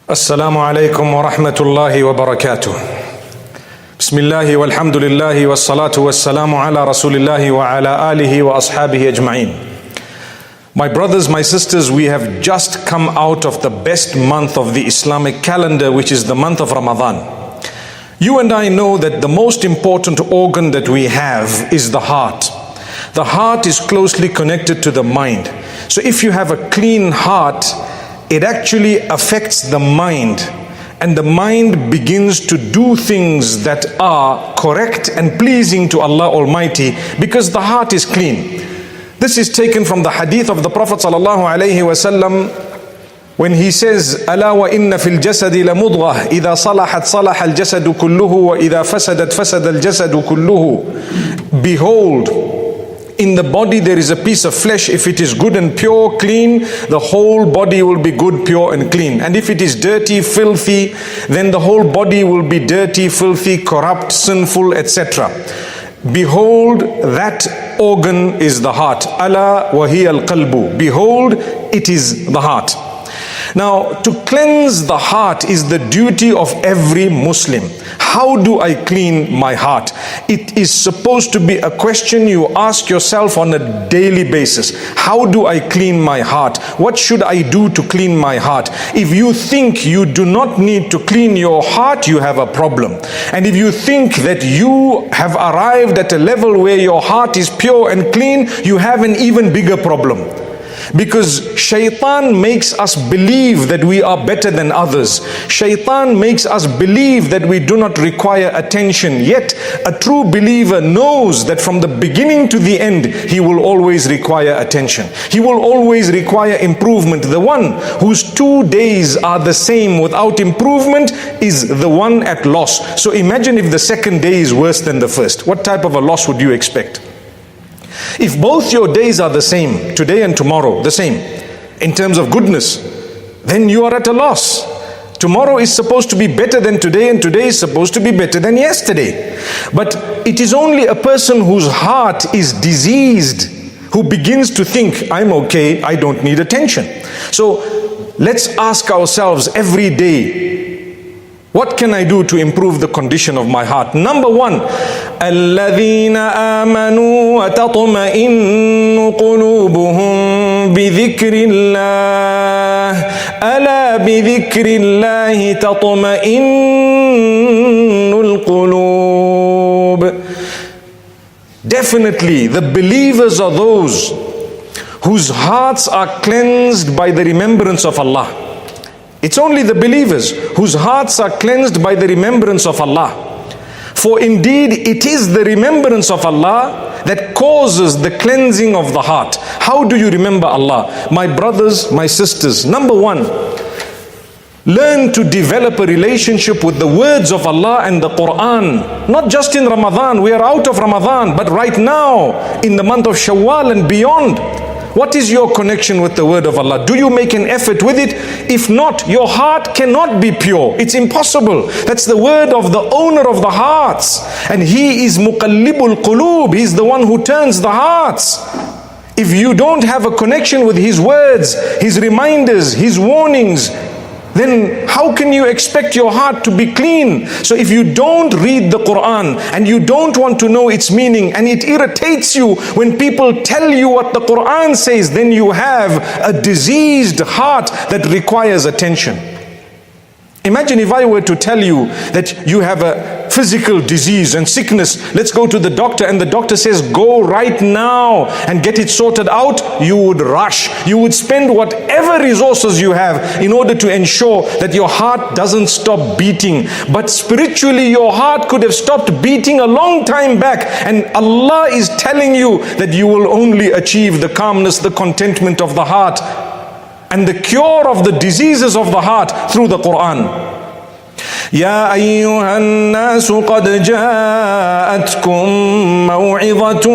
السلام عليكم ورحمة الله وبركاته. بسم الله والحمد لله والصلاة والسلام على رسول الله وعلى آله وأصحابه أجمعين. My brothers, my sisters, we have just come out of the best month of the Islamic calendar, which is the month of Ramadan. You and I know that the most important organ that we have is the heart. The heart is closely connected to the mind. So if you have a clean heart, it actually affects the mind, and the mind begins to do things that are correct and pleasing to Allah Almighty because the heart is clean. This is taken from the hadith of the Prophet ﷺ when he says, ألا وإن في الجسد لمضغة إذا صلحت صلح الجسد كله وإذا فسدت فسد الجسد كله. Behold, in the body there is a piece of flesh. If it is good and pure, clean, the whole body will be good, pure and clean. And if it is dirty, filthy, then the whole body will be dirty, filthy, corrupt, sinful, etc. Behold, that organ is the heart. Ala wa hiya al-qalbu. Behold, it is the heart. Now, to cleanse the heart is the duty of every Muslim. How do I clean my heart? It is supposed to be a question you ask yourself on a daily basis. How do I clean my heart? What should I do to clean my heart? If you think you do not need to clean your heart, you have a problem. And if you think that you have arrived at a level where your heart is pure and clean, you have an even bigger problem. Because shaitan makes us believe that we are better than others. Shaitan makes us believe that we do not require attention. Yet a true believer knows that from the beginning to the end, he will always require attention. He will always require improvement. The one whose 2 days are the same without improvement is the one at loss. So imagine if the second day is worse than the first. What type of a loss would you expect? If both your days are the same, today and tomorrow, the same, in terms of goodness, then you are at a loss. Tomorrow is supposed to be better than today, and today is supposed to be better than yesterday. But it is only a person whose heart is diseased who begins to think, I'm okay, I don't need attention. So let's ask ourselves every day, what can I do to improve the condition of my heart? Number one, الَّذِينَ آمَنُوا وَتَطْمَئِنُّ قُلُوبُهُم بِذِكْرِ اللَّهِ أَلَا بِذِكْرِ اللَّهِ تَطْمَئِنُّ الْقُلُوبِ. Definitely, the believers are those whose hearts are cleansed by the remembrance of Allah. It's only the believers whose hearts are cleansed by the remembrance of Allah. For indeed, it is the remembrance of Allah that causes the cleansing of the heart. How do you remember Allah? My brothers, my sisters, number one, learn to develop a relationship with the words of Allah and the Quran. Not just in Ramadan, we are out of Ramadan, but right now, in the month of Shawwal and beyond. What is your connection with the word of Allah? Do you make an effort with it? If not, your heart cannot be pure. It's impossible. That's the word of the owner of the hearts. And He is muqallibul qulub. He's the one who turns the hearts. If you don't have a connection with His words, His reminders, His warnings, then how can you expect your heart to be clean? So if you don't read the Quran and you don't want to know its meaning, and it irritates you when people tell you what the Quran says, then you have a diseased heart that requires attention. Imagine if I were to tell you that you have a physical disease and sickness, let's go to the doctor, and the doctor says go right now and get it sorted out. You would rush. You would spend whatever resources you have in order to ensure that your heart doesn't stop beating. But spiritually your heart could have stopped beating a long time back, and Allah is telling you that you will only achieve the calmness, the contentment of the heart and the cure of the diseases of the heart through the Quran. يا أيها الناس قد جاءتكم موعظة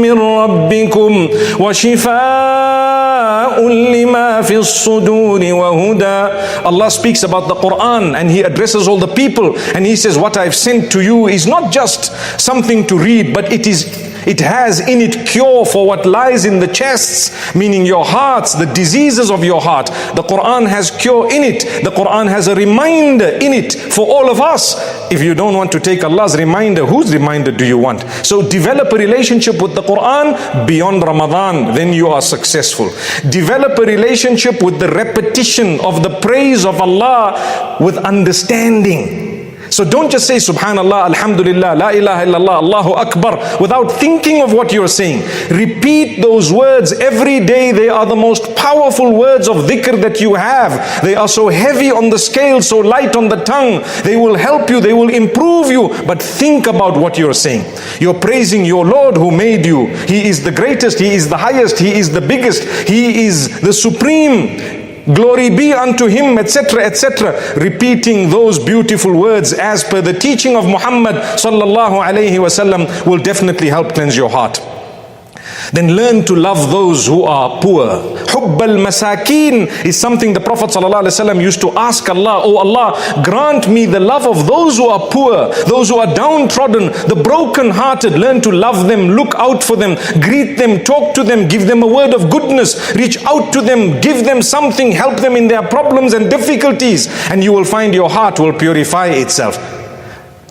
من ربكم وشفاء لما في الصدور وهدى. Allah speaks about the Quran and He addresses all the people, and He says, what I've sent to you is not just something to read, but it is It has in it cure for what lies in the chests, meaning your hearts, the diseases of your heart. The Quran has cure in it. The Quran has a reminder in it for all of us. If you don't want to take Allah's reminder, whose reminder do you want? So develop a relationship with the Quran beyond Ramadan, then you are successful. Develop a relationship with the repetition of the praise of Allah with understanding. So don't just say Subhanallah, Alhamdulillah, La ilaha illallah, Allahu Akbar without thinking of what you're saying. Repeat those words every day. They are the most powerful words of dhikr that you have. They are so heavy on the scale, so light on the tongue. They will help you, they will improve you. But think about what you're saying. You're praising your Lord who made you. He is the greatest, He is the highest, He is the biggest, He is the supreme. Glory be unto Him, etc., etc. Repeating those beautiful words as per the teaching of Muhammad sallallahu alayhi wasallam will definitely help cleanse your heart. Then learn to love those who are poor. Hubb al-masakin is something the Prophet ﷺ used to ask Allah, oh Allah, grant me the love of those who are poor, those who are downtrodden, the broken-hearted. Learn to love them, look out for them, greet them, talk to them, give them a word of goodness, reach out to them, give them something, help them in their problems and difficulties, and you will find your heart will purify itself.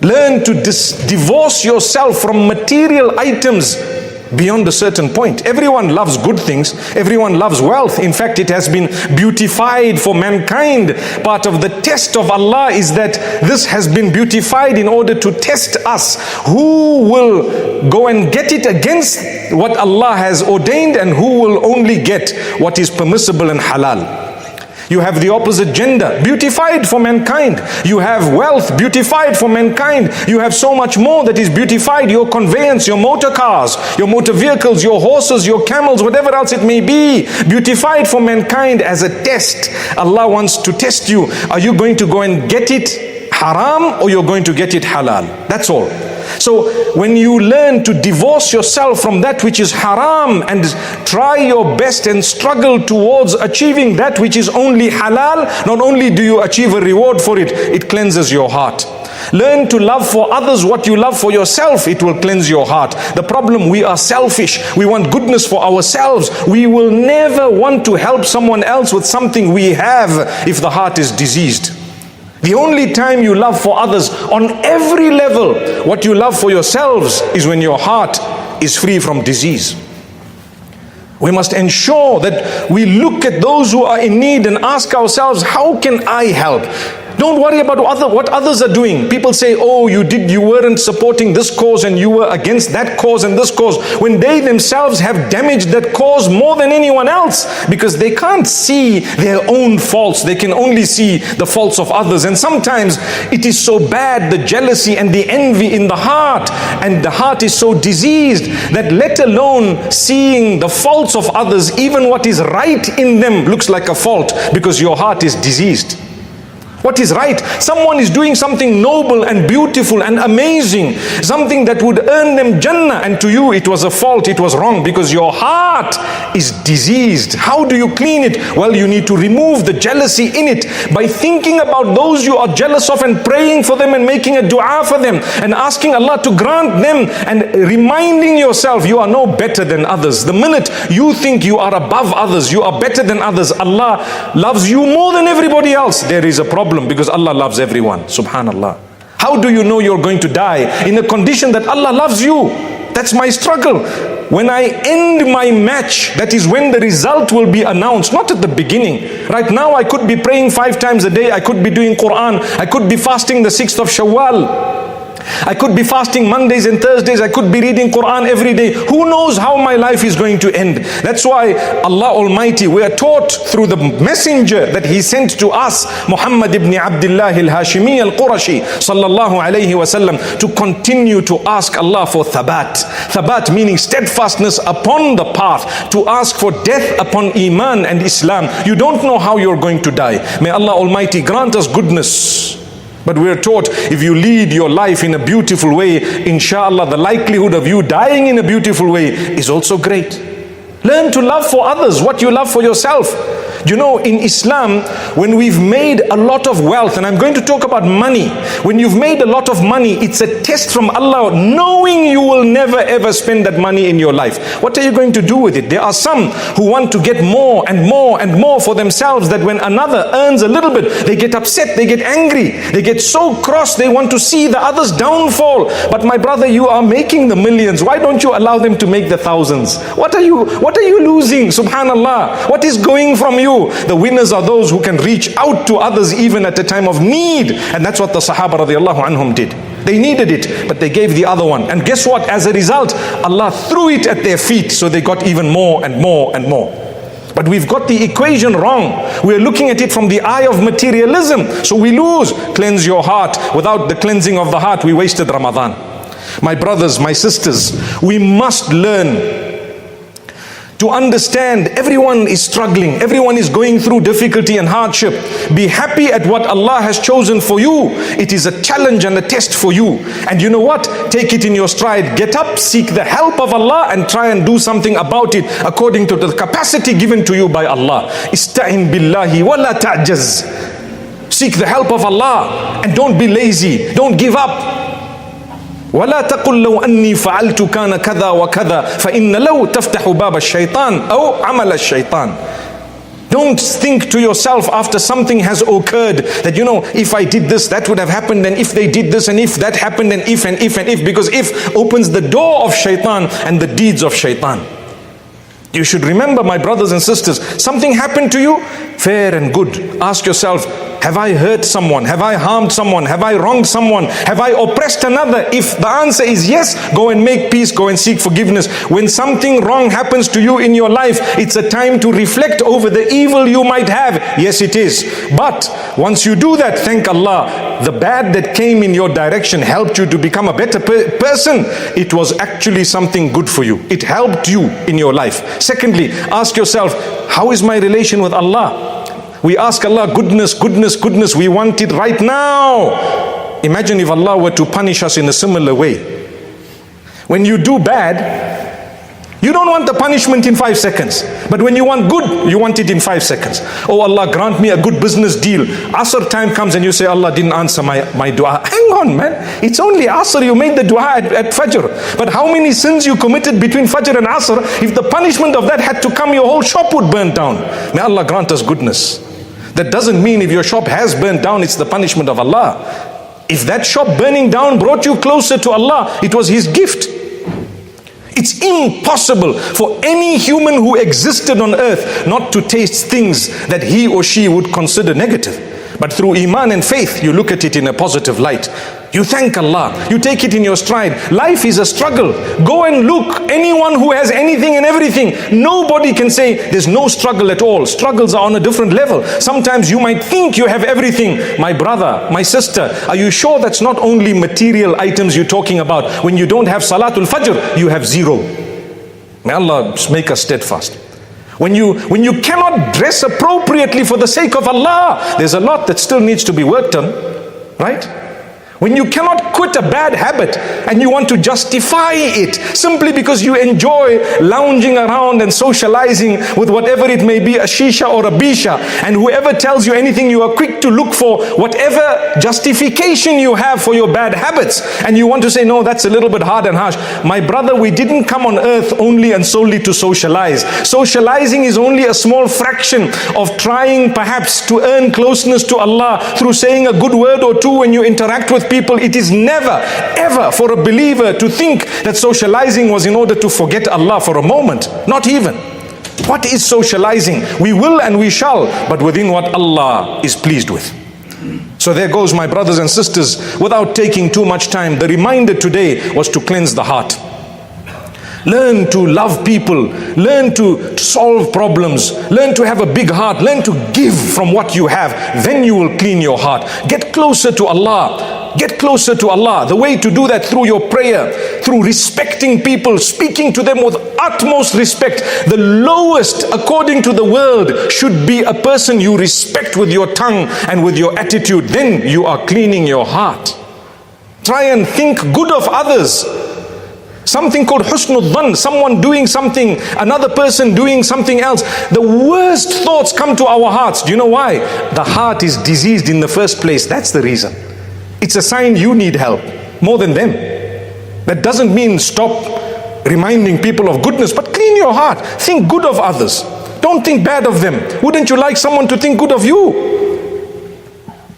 Learn to divorce yourself from material items beyond a certain point. Everyone loves good things. Everyone loves wealth. In fact, it has been beautified for mankind. Part of the test of Allah is that this has been beautified in order to test us. Who will go and get it against what Allah has ordained, and who will only get what is permissible and halal. You have the opposite gender, beautified for mankind. You have wealth, beautified for mankind. You have so much more that is beautified. Your conveyance, your motor cars, your motor vehicles, your horses, your camels, whatever else it may be, beautified for mankind as a test. Allah wants to test you. Are you going to go and get it haram, or you're going to get it halal? That's all. So when you learn to divorce yourself from that which is haram and try your best and struggle towards achieving that which is only halal, not only do you achieve a reward for it, it cleanses your heart. Learn to love for others what you love for yourself. It will cleanse your heart. The problem, we are selfish. We want goodness for ourselves. We will never want to help someone else with something we have if the heart is diseased. The only time you love for others on every level what you love for yourselves is when your heart is free from disease. We must ensure that we look at those who are in need and ask ourselves, how can I help? Don't worry about what others are doing. People say, oh, you weren't supporting this cause and you were against that cause and this cause, when they themselves have damaged that cause more than anyone else, because they can't see their own faults. They can only see the faults of others. And sometimes it is so bad, the jealousy and the envy in the heart, and the heart is so diseased that let alone seeing the faults of others, even what is right in them looks like a fault, because your heart is diseased. What is right? Someone is doing something noble and beautiful and amazing, something that would earn them Jannah, and to you it was a fault, it was wrong, because your heart is diseased. How do you clean it? Well, you need to remove the jealousy in it by thinking about those you are jealous of and praying for them and making a dua for them and asking Allah to grant them, and reminding yourself you are no better than others. The minute you think you are above others, you are better than others, Allah loves you more than everybody else, there is a problem, because Allah loves everyone. Subhanallah. How do you know you're going to die? In a condition that Allah loves you. That's my struggle. When I end my match, that is when the result will be announced, not at the beginning. Right now I could be praying 5 times a day, I could be doing Quran, I could be fasting the 6th of Shawwal, I could be fasting Mondays and Thursdays, I could be reading Quran every day. Who knows how my life is going to end? That's why Allah Almighty, we are taught through the messenger that He sent to us, Muhammad ibn Abdullah al-Hashimi al-Qurashi sallallahu alayhi wasallam, to continue to ask Allah for thabat. Thabat meaning steadfastness upon the path, to ask for death upon Iman and Islam. You don't know how you're going to die. May Allah Almighty grant us goodness. But we are taught, if you lead your life in a beautiful way, inshallah, the likelihood of you dying in a beautiful way is also great. Learn to love for others what you love for yourself. You know, in Islam, when we've made a lot of wealth, and I'm going to talk about money, when you've made a lot of money, it's a test from Allah, knowing you will never ever spend that money in your life. What are you going to do with it? There are some who want to get more and more and more for themselves, that when another earns a little bit, they get upset, they get angry, they get so cross, they want to see the other's downfall. But my brother, you are making the millions. Why don't you allow them to make the thousands? What are you losing? Subhanallah. What is going from you? The winners are those who can reach out to others even at a time of need. And that's what the Sahaba radiallahu anhum did. They needed it, but they gave the other one. And guess what? As a result, Allah threw it at their feet, so they got even more and more and more. But we've got the equation wrong. We're looking at it from the eye of materialism. So we lose. Cleanse your heart. Without the cleansing of the heart, we wasted Ramadan. My brothers, my sisters, we must learn to understand everyone is struggling, everyone is going through difficulty and hardship. Be happy at what Allah has chosen for you. It is a challenge and a test for you. And you know what? Take it in your stride. Get up, seek the help of Allah, and try and do something about it according to the capacity given to you by Allah. Ista'in billahi wa la ta'jaz. Seek the help of Allah and don't be lazy. Don't give up. ولا تقل لو أني فعلت كان كذا وكذا فإن لو تفتح باب الشيطان أو عمل الشيطان. Don't think to yourself after something has occurred that, you know, if I did this, that would have happened, and if they did this, and if that happened, and if, because if opens the door of shaitan and the deeds of shaitan. You should remember, my brothers and sisters, something happened to you, fair and good. Ask yourself, have I hurt someone? Have I harmed someone? Have I wronged someone? Have I oppressed another? If the answer is yes, go and make peace, go and seek forgiveness. When something wrong happens to you in your life, it's a time to reflect over the evil you might have. Yes, it is. But once you do that, thank Allah, the bad that came in your direction helped you to become a better person. It was actually something good for you. It helped you in your life. Secondly, ask yourself, how is my relation with Allah? We ask Allah goodness, goodness, goodness. We want it right now. Imagine if Allah were to punish us in a similar way. When you do bad, you don't want the punishment in 5 seconds. But when you want good, you want it in 5 seconds. Oh Allah, grant me a good business deal. Asr time comes and you say, Allah didn't answer my dua. Hang on, man. It's only Asr. You made the dua at Fajr. But how many sins you committed between Fajr and Asr? If the punishment of that had to come, your whole shop would burn down. May Allah grant us goodness. That doesn't mean if your shop has burned down, it's the punishment of Allah. If that shop burning down brought you closer to Allah, it was His gift. It's impossible for any human who existed on earth not to taste things that he or she would consider negative. But through Iman and faith, you look at it in a positive light. You thank Allah. You take it in your stride. Life is a struggle. Go and look. Anyone who has anything and everything, nobody can say there's no struggle at all. Struggles are on a different level. Sometimes you might think you have everything. My brother, my sister, are you sure that's not only material items you're talking about? When you don't have Salatul Fajr, you have zero. May Allah make us steadfast. When you cannot dress appropriately for the sake of Allah, there's a lot that still needs to be worked on, right? When you cannot quit a bad habit and you want to justify it simply because you enjoy lounging around and socializing with whatever it may be, a shisha or a bisha, and whoever tells you anything, you are quick to look for whatever justification you have for your bad habits, and you want to say, no, that's a little bit hard and harsh. My brother, we didn't come on earth only and solely to socialize. Socializing is only a small fraction of trying perhaps to earn closeness to Allah through saying a good word or two when you interact with people. It is never ever for a believer to think that socializing was in order to forget Allah for a moment. Not even. What is socializing? We will and we shall, but within what Allah is pleased with. So there goes, my brothers and sisters, without taking too much time, the reminder today was to cleanse the heart. Learn to love people, learn to solve problems, learn to have a big heart, learn to give from what you have. Then you will clean your heart. Get closer to Allah. Get closer to Allah. The way to do that through your prayer, through respecting people, speaking to them with utmost respect. The lowest, according to the world, should be a person you respect with your tongue and with your attitude. Then you are cleaning your heart. Try and think good of others. Something called husnul dhan, someone doing something, another person doing something else. The worst thoughts come to our hearts. Do you know why? The heart is diseased in the first place. That's the reason. It's a sign you need help more than them. That doesn't mean stop reminding people of goodness, but clean your heart. Think good of others. Don't think bad of them. Wouldn't you like someone to think good of you?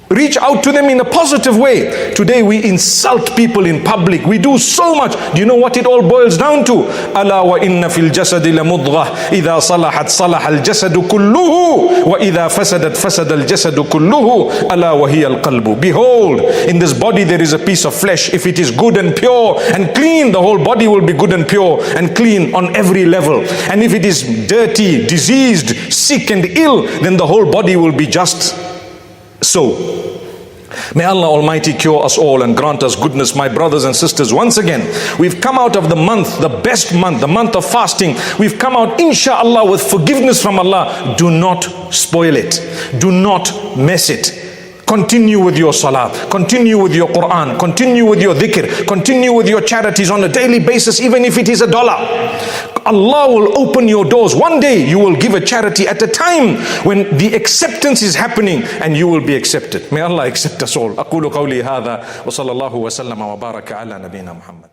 Reach out to them in a positive way. Today we insult people in public. We do so much. Do you know what it all boils down to? Ala wa inna fil jasadi la mudghah idha salahat salaha al jasadu kulluhu wa idha fasadat fasada al jasadu kulluhu ala wa hiya al qalbu. Behold, in this body there is a piece of flesh. If it is good and pure and clean, the whole body will be good and pure and clean on every level. And if it is dirty, diseased, sick and ill, then the whole body will be just so. May Allah Almighty cure us all and grant us goodness. My brothers and sisters, once again, we've come out of the month, the best month, the month of fasting. We've come out, inshallah, with forgiveness from Allah. Do not spoil it. Do not mess it. Continue with your salah, continue with your Quran, continue with your dhikr, continue with your charities on a daily basis, even if it is $1. Allah will open your doors. One day you will give a charity at a time when the acceptance is happening and you will be accepted. May Allah accept us all. أقول قولي هذا وصلى الله وسلم وبارك على نبينا محمد.